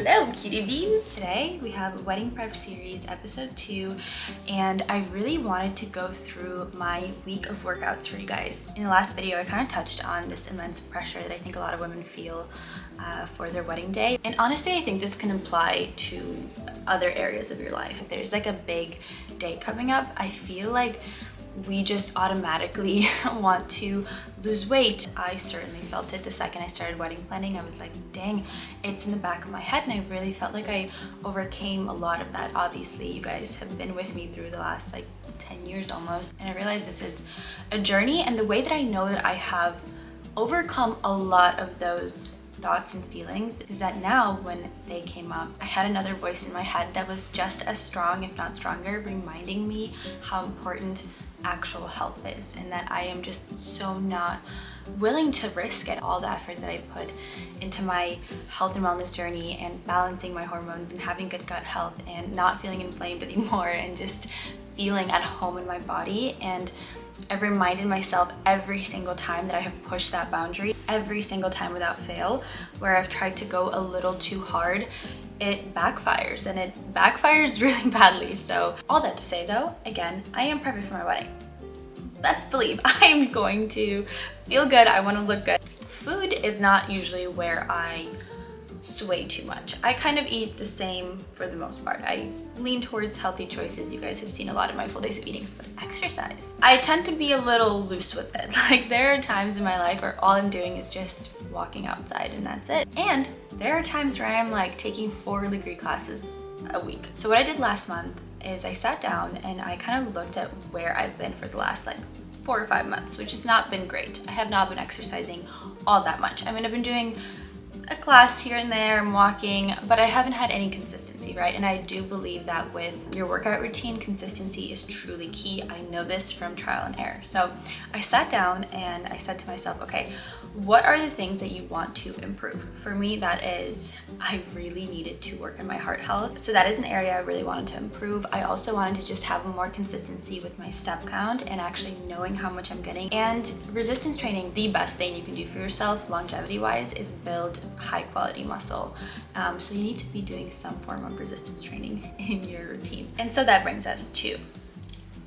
Hello cutie beans! Today we have Wedding Prep Series episode 2 and I really wanted to go through my week of workouts for you guys. In the last video I kind of touched on this immense pressure that I think a lot of women feel for their wedding day, and honestly I think this can apply to other areas of your life. If there's like a big day coming up, I feel like we just automatically want to lose weight. I certainly felt it the second I started wedding planning. I was like, dang, it's in the back of my head, and I really felt like I overcame a lot of that. Obviously, you guys have been with me through the last like 10 years almost, and I realized this is a journey, and the way that I know that I have overcome a lot of those thoughts and feelings is that now when they came up, I had another voice in my head that was just as strong, if not stronger, reminding me how important actual health is, and that I am just so not willing to risk it, all the effort that I put into my health and wellness journey and balancing my hormones and having good gut health and not feeling inflamed anymore and just feeling at home in my body. And I've reminded myself every single time that I have pushed that boundary, every single time without fail, where I've tried to go a little too hard, it backfires, and it backfires really badly. So all that to say though, again, I am prepping for my wedding. Best believe I am going to feel good. I want to look good. Food is not usually where I sway too much. I kind of eat the same for the most part. I lean towards healthy choices. You guys have seen a lot of my full days of eatings, but exercise, I tend to be a little loose with it. Like there are times in my life where all I'm doing is just walking outside and that's it. And there are times where I'm like taking 4 degree classes a week. So what I did last month is I sat down and I kind of looked at where I've been for the last like 4 or 5 months, which has not been great. I have not been exercising all that much. I mean, I've been doing a class here and there, I'm walking, but I haven't had any consistency, right? And I do believe that with your workout routine, consistency is truly key. I know this from trial and error. So I sat down and I said to myself, okay, what are the things that you want to improve? For me, that is, I really needed to work on my heart health. So that is an area I really wanted to improve. I also wanted to just have more consistency with my step count and actually knowing how much I'm getting. And resistance training, the best thing you can do for yourself longevity wise is build high quality muscle. So you need to be doing some form of resistance training in your routine. And so that brings us to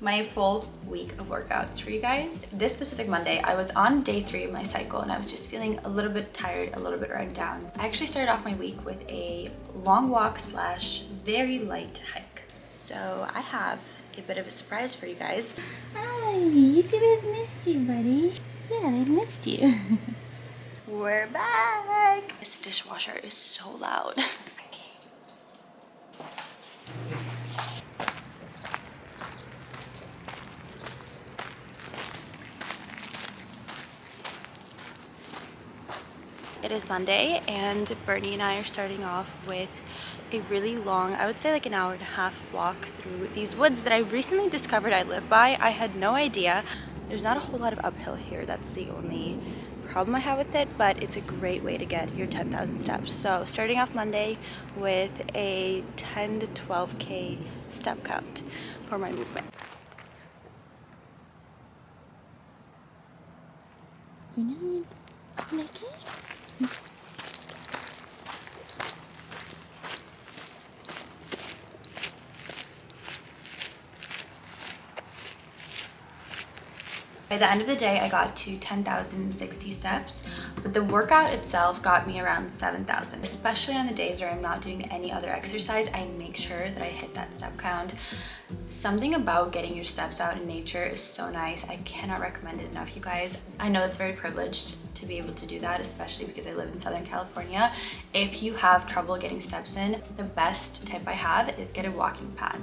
my full week of workouts for you guys. This specific Monday, I was on day 3 of my cycle and I was just feeling a little bit tired, a little bit run down. I actually started off my week with a long walk / very light hike. So I have a bit of a surprise for you guys. Hi, YouTube has missed you, buddy. Yeah, they've missed you. We're back. This dishwasher is so loud. It is Monday and Bernie and I are starting off with a really long, I would say like an hour and a half walk through these woods that I recently discovered I live by. I had no idea. There's not a whole lot of uphill here. That's the only problem I have with it, but it's a great way to get your 10,000 steps. So starting off Monday with a 10 to 12K step count for my movement. Bernard, you like it? By the end of the day, I got to 10,060 steps, but the workout itself got me around 7,000. Especially on the days where I'm not doing any other exercise, I make sure that I hit that step count. Something about getting your steps out in nature is so nice. I cannot recommend it enough, you guys. I know it's very privileged to be able to do that, especially because I live in Southern California. If you have trouble getting steps in, the best tip I have is get a walking pad.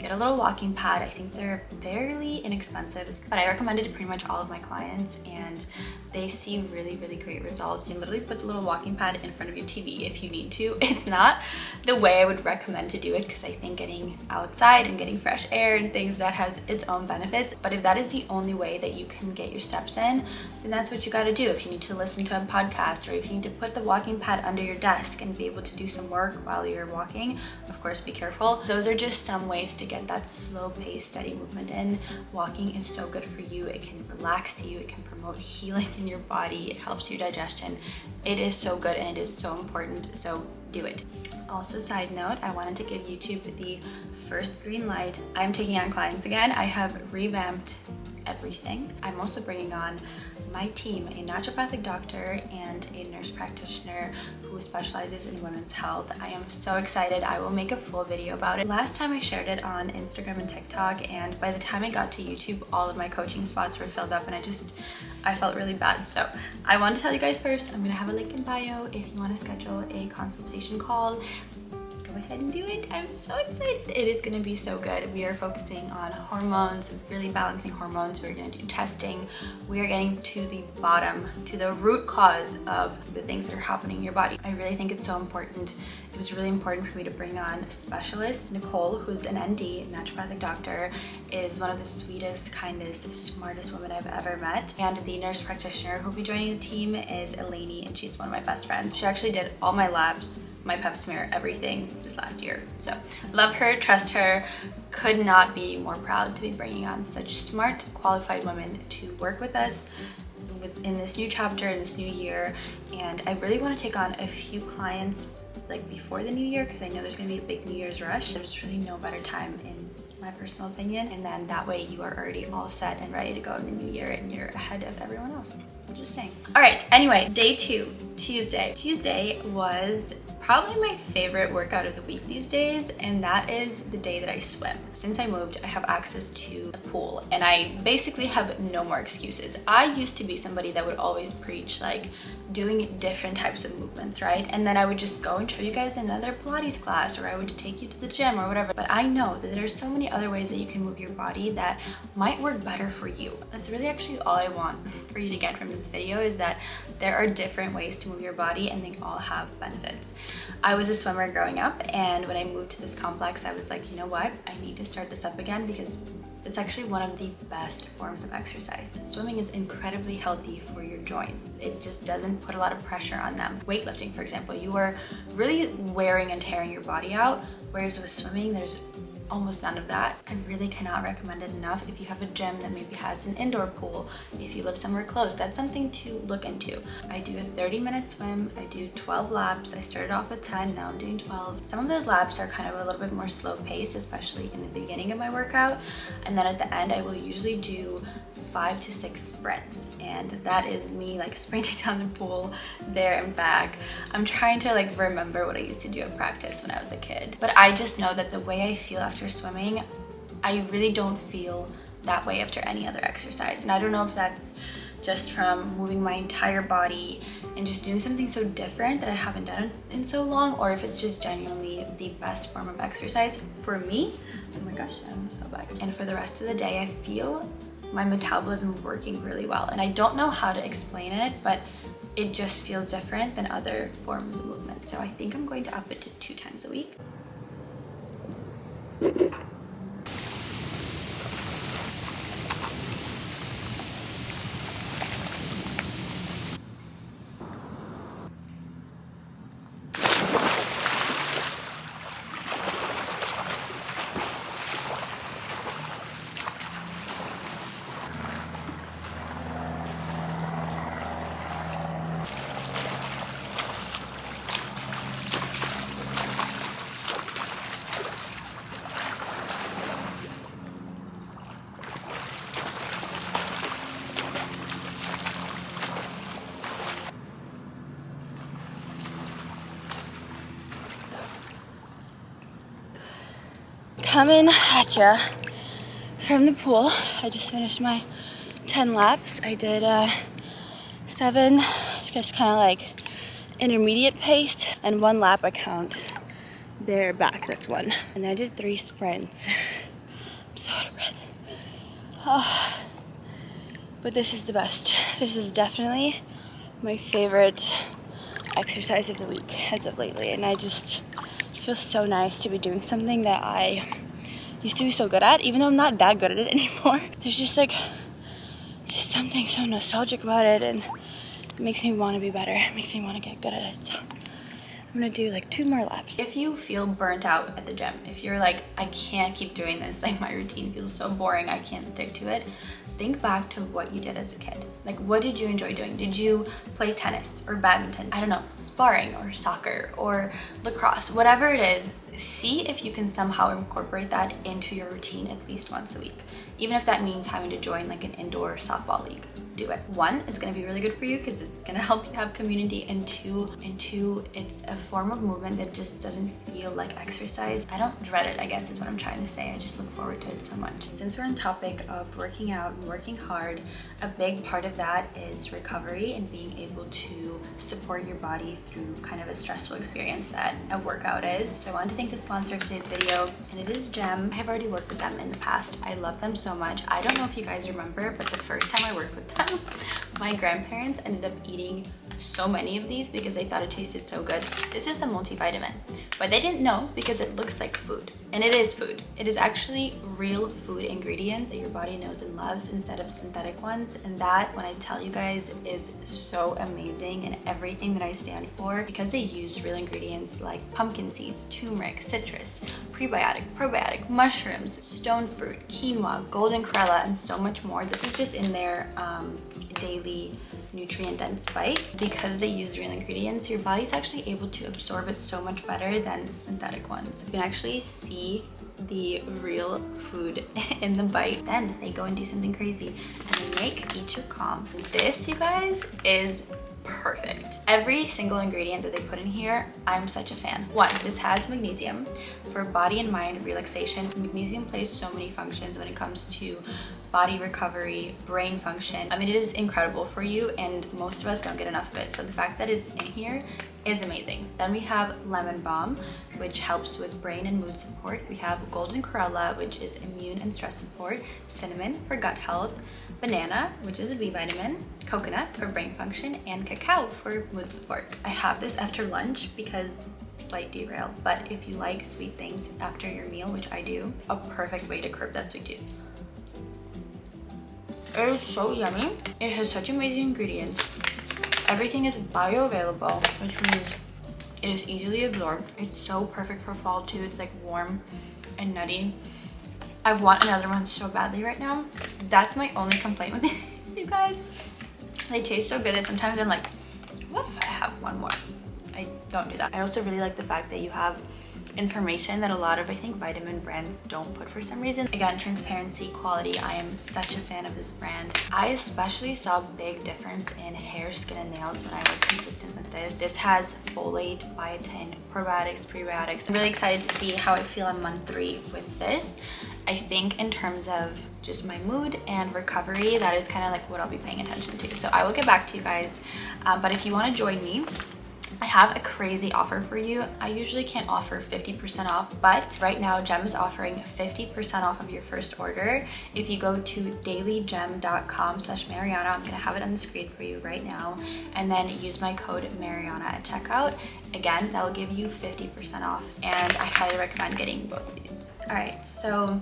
Get a little walking pad. I think they're fairly inexpensive, but I recommend it to pretty much all of my clients and they see really, really great results. You literally put the little walking pad in front of your TV if you need to. It's not the way I would recommend to do it because I think getting outside and getting fresh air and things, that has its own benefits. But if that is the only way that you can get your steps in, then that's what you got to do. If you need to listen to a podcast or if you need to put the walking pad under your desk and be able to do some work while you're walking, of course, be careful. Those are just some ways to get that slow paced, steady movement in. Walking is so good for you. It can relax you. It can promote healing in your body. It helps your digestion. It is so good and it is so important. So do it. Also, side note, I wanted to give YouTube the first green light. I'm taking on clients again. I have revamped everything. I'm also bringing on my team, a naturopathic doctor and a nurse practitioner who specializes in women's health. I am so excited. I will make a full video about it. Last time I shared it on Instagram and TikTok, and by the time I got to YouTube, all of my coaching spots were filled up, and I felt really bad. So I want to tell you guys first, I'm gonna have a link in bio if you want to schedule a consultation call. Go ahead and do it. I'm so excited. It is gonna be so good. We are focusing on hormones, really balancing hormones. We're gonna do testing. We are getting to the bottom, to the root cause of the things that are happening in your body. I really think it's so important. It was really important for me to bring on a specialist. Nicole, who's an ND, naturopathic doctor, is one of the sweetest, kindest, smartest women I've ever met. And the nurse practitioner who will be joining the team is Eleni, and she's one of my best friends. She actually did all my labs, my pap smear, everything this last year. So love her, trust her, could not be more proud to be bringing on such smart, qualified women to work with us in this new chapter, in this new year. And I really want to take on a few clients like before the new year, because I know there's going to be a big New Year's rush. There's really no better time in my personal opinion, and then that way you are already all set and ready to go in the new year and you're ahead of everyone else. I'm just saying. All right, anyway, day 2, Tuesday. Tuesday was probably my favorite workout of the week these days, and that is the day that I swim. Since I moved, I have access to a pool, and I basically have no more excuses. I used to be somebody that would always preach like doing different types of movements, right? And then I would just go and show you guys another Pilates class, or I would take you to the gym or whatever. But I know that there's so many other ways that you can move your body that might work better for you. That's really actually all I want for you to get from this video, is that there are different ways to move your body and they all have benefits. I was a swimmer growing up, and when I moved to this complex, I was like, you know what? I need to start this up again because it's actually one of the best forms of exercise. Swimming is incredibly healthy for your joints. It just doesn't put a lot of pressure on them. Weightlifting, for example, you are really wearing and tearing your body out, whereas with swimming, there's almost none of that. I really cannot recommend it enough. If you have a gym that maybe has an indoor pool, if you live somewhere close, that's something to look into. I do a 30-minute swim, I do 12 laps. I started off with 10, now I'm doing 12. Some of those laps are kind of a little bit more slow pace, especially in the beginning of my workout. And then at the end, I will usually do 5 to 6 sprints, and that is me like sprinting down the pool there and back. I'm trying to like remember what I used to do at practice when I was a kid, but I just know that the way I feel after swimming, I really don't feel that way after any other exercise. And I don't know if that's just from moving my entire body and just doing something so different that I haven't done in so long, or if it's just genuinely the best form of exercise for me. Oh my gosh, I'm so back. And for the rest of the day, I feel my metabolism working really well, and I don't know how to explain it, but it just feels different than other forms of movement. So I think I'm going to up it to 2 times a week. Coming at ya from the pool. I just finished my 10 laps. I did 7, just kind of like intermediate pace, and 1 lap I count there back, that's 1. And then I did 3 sprints. I'm so out of breath. Oh. But this is the best. This is definitely my favorite exercise of the week as of lately, and it feels so nice to be doing something that I used to be so good at, even though I'm not that good at it anymore. There's just something so nostalgic about it, and it makes me want to be better. It makes me want to get good at it. So I'm gonna do like 2 more laps. If you feel burnt out at the gym, if you're like, I can't keep doing this, like my routine feels so boring, I can't stick to it, think back to what you did as a kid. Like, what did you enjoy doing? Did you play tennis or badminton? I don't know, sparring or soccer or lacrosse, whatever it is. See if you can somehow incorporate that into your routine at least once a week. Even if that means having to join like an indoor softball league, do it. One, it's gonna be really good for you because it's gonna help you have community, and two, it's a form of movement that just doesn't feel like exercise. I don't dread it, I guess is what I'm trying to say. I just look forward to it so much. Since we're on topic of working out and working hard, a big part of that is recovery and being able to support your body through kind of a stressful experience that a workout is. So I wanted to thank the sponsor of today's video, and it is Gem. I have already worked with them in the past. I love them so much. I don't know if you guys remember, but the first time I worked with them, my grandparents ended up eating so many of these because they thought it tasted so good. This is a multivitamin, but they didn't know because it looks like food, and it is food. It is actually real food ingredients that your body knows and loves instead of synthetic ones, and that, when I tell you guys, is so amazing and everything that I stand for, because they use real ingredients like pumpkin seeds, turmeric, citrus, prebiotic, probiotic, mushrooms, stone fruit, quinoa, golden chlorella, and so much more. This is just in their daily nutrient dense bite. Because they use real ingredients, your body's actually able to absorb it so much better than synthetic ones. You can actually see the real food in the bite. Then they go and do something crazy and they make Eat Your Calm. This, you guys, is perfect. Every single ingredient that they put in here, I'm such a fan. One, this has magnesium for body and mind relaxation. Magnesium plays so many functions when it comes to body recovery, brain function. I mean, it is incredible for you, and most of us don't get enough of it. So the fact that it's in here is amazing. Then we have lemon balm, which helps with brain and mood support. We have golden chlorella, which is immune and stress support. Cinnamon for gut health. Banana, which is a B vitamin. Coconut for brain function, and cacao for mood support. I have this after lunch because slight derail, but if you like sweet things after your meal, which I do, a perfect way to curb that sweet tooth. It is so yummy. It has such amazing ingredients. Everything is bioavailable, which means it is easily absorbed. It's so perfect for fall too. It's like warm and nutty. I want another one so badly right now. That's my only complaint with these, you guys. They taste so good that sometimes I'm like, what if I have one more? I don't do that. I also really like the fact that you have information that a lot of, I think, vitamin brands don't put for some reason. Again, transparency, quality. I am such a fan of this brand. I especially saw a big difference in hair, skin, and nails when I was consistent with this. This has folate, biotin, probiotics, prebiotics. I'm really excited to see how I feel on month 3 with this. I think in terms of just my mood and recovery, that is kind of like what I'll be paying attention to. So I will get back to you guys. But if you want to join me, I have a crazy offer for you. I usually can't offer 50% off, but right now Gem is offering 50% off of your first order. If you go to dailygem.com/Mariana, I'm gonna have it on the screen for you right now, and then use my code Mariana at checkout. Again, that will give you 50% off, and I highly recommend getting both of these. All right, so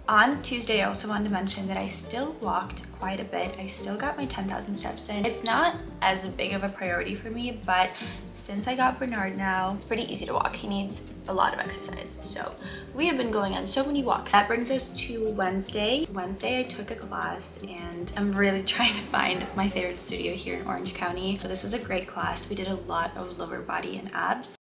on Tuesday, I also wanted to mention that I still walked quite a bit. I still got my 10,000 steps in. It's not as big of a priority for me, but since I got Bernard now, it's pretty easy to walk. He needs a lot of exercise. So we have been going on so many walks. That brings us to Wednesday. Wednesday, I took a class, and I'm really trying to find my favorite studio here in Orange County. So this was a great class. We did a lot of lower body and abs.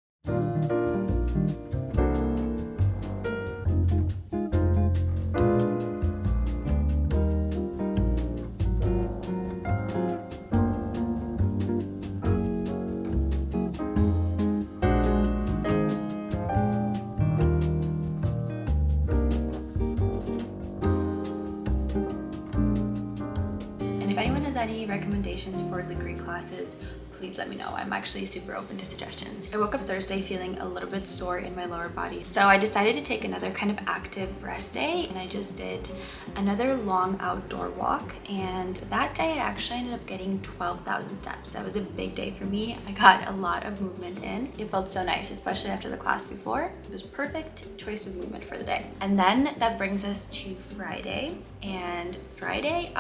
Any recommendations for the Greek classes, please let me know. I'm actually super open to suggestions. I woke up Thursday feeling a little bit sore in my lower body, so I decided to take another kind of active rest day, and I just did another long outdoor walk, and that day I actually ended up getting 12,000 steps. That was a big day for me. I got a lot of movement in. It felt so nice, especially after the class before. It was perfect choice of movement for the day. And then that brings us to Friday, and Friday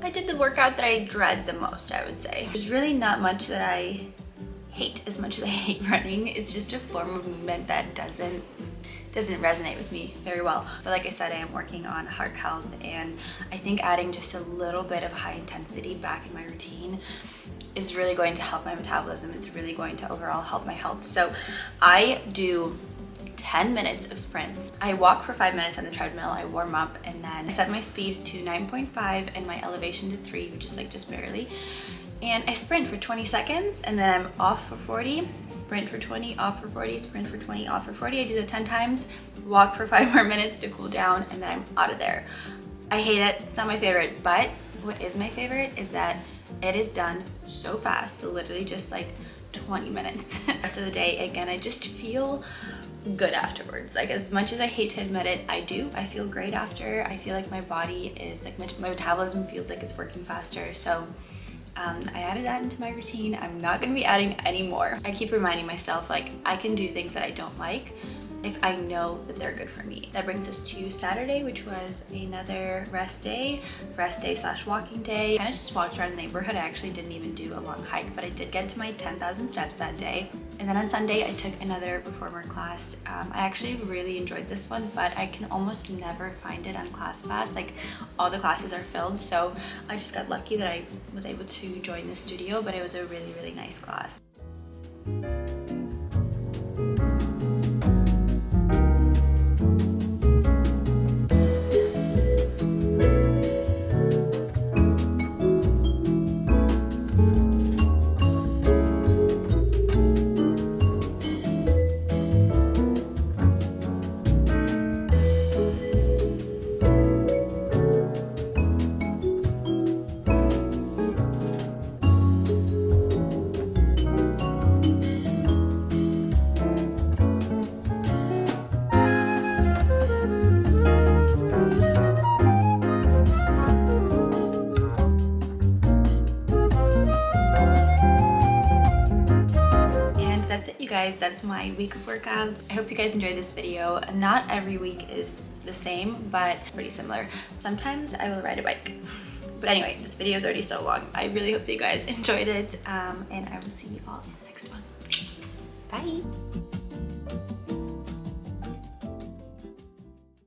I did the workout that I dread the most, I would say. There's really not much that I hate as much as I hate running. It's just a form of movement that doesn't doesn't resonate with me very well. But like I said, I am working on heart health, and I think adding just a little bit of high intensity back in my routine is really going to help my metabolism. It's really going to overall help my health. So I do 10 minutes of sprints. I walk for 5 minutes on the treadmill, I warm up, and then I set my speed to 9.5 and my elevation to 3, which is like just barely. And I sprint for 20 seconds, and then I'm off for 40, sprint for 20, off for 40, sprint for 20, off for 40. I do that 10 times, walk for 5 more minutes to cool down, and then I'm out of there. I hate it, it's not my favorite, but what is my favorite is that it is done so fast, literally just like 20 minutes. The rest of the day, again, I just feel good afterwards. Like, as much as I hate to admit it, I do. I feel great after. I feel like my body is like, my metabolism feels like it's working faster. So I added that into my routine. I'm not gonna be adding any more. I keep reminding myself, like, I can do things that I don't like if I know that they're good for me. That brings us to Saturday, which was another rest day / walking day. I kind of just walked around the neighborhood. I actually didn't even do a long hike, but I did get to my 10,000 steps that day. And then on Sunday, I took another reformer class. I actually really enjoyed this one, but I can almost never find it on ClassPass. Like, all the classes are filled, so I just got lucky that I was able to join the studio, but it was a really, really nice class. That's it, you guys. That's my week of workouts. I hope you guys enjoyed this video. Not every week is the same, but pretty similar. Sometimes I will ride a bike. But anyway, this video is already so long. I really hope that you guys enjoyed it, and I will see you all in the next one. Bye!